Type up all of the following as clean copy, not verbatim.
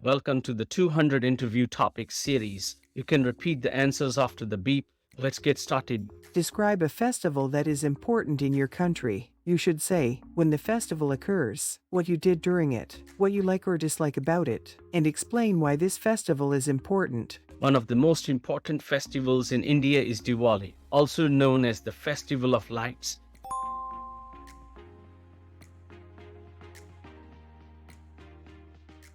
Welcome to the 200 interview topic series. You can repeat the answers after the beep. Let's get started. Describe a festival that is important in your country. You should say when the festival occurs, what you did during it, what you like or dislike about it, and explain why this festival is important. One of the most important festivals in India is Diwali, also known as the Festival of Lights.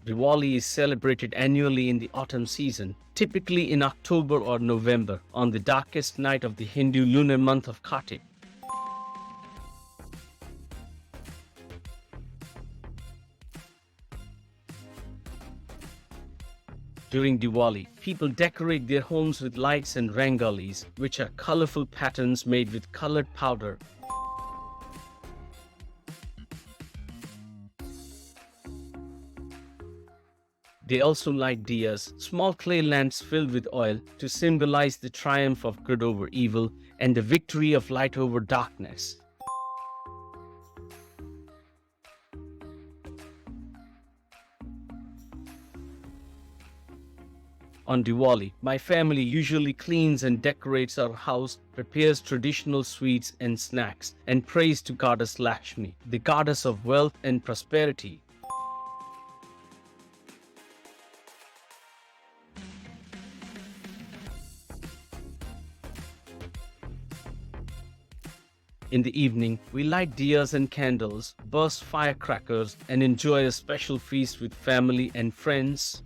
Diwali is celebrated annually in the autumn season, typically in October or November, on the darkest night of the Hindu lunar month of Kartik. During Diwali, people decorate their homes with lights and rangolis, which are colorful patterns made with colored powder. They also light diyas, small clay lamps filled with oil, to symbolize the triumph of good over evil and the victory of light over darkness. On Diwali, my family usually cleans and decorates our house, prepares traditional sweets and snacks, and prays to Goddess Lakshmi, the goddess of wealth and prosperity. In the evening, we light diyas and candles, burst firecrackers, and enjoy a special feast with family and friends.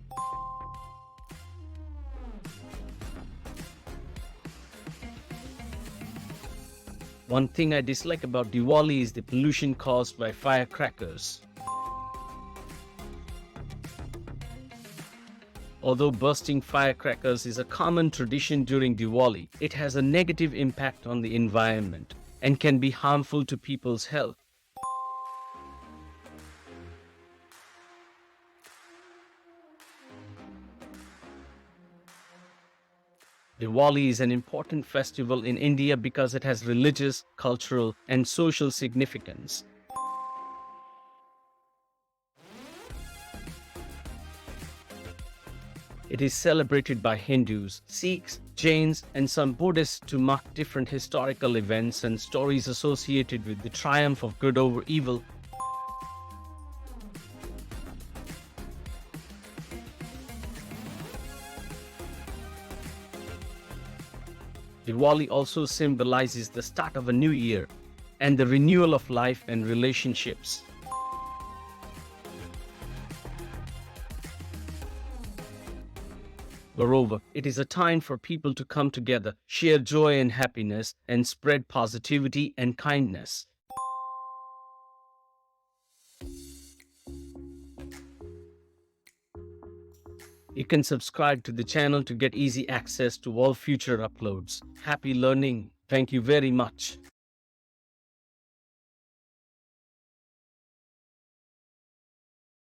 One thing I dislike about Diwali is the pollution caused by firecrackers. Although bursting firecrackers is a common tradition during Diwali, it has a negative impact on the environment and can be harmful to people's health. Diwali is an important festival in India because it has religious, cultural, and social significance. It is celebrated by Hindus, Sikhs, Jains, and some Buddhists to mark different historical events and stories associated with the triumph of good over evil. Diwali also symbolizes the start of a new year and the renewal of life and relationships. Moreover, it is a time for people to come together, share joy and happiness, and spread positivity and kindness. You can subscribe to the channel to get easy access to all future uploads. Happy learning. Thank you very much.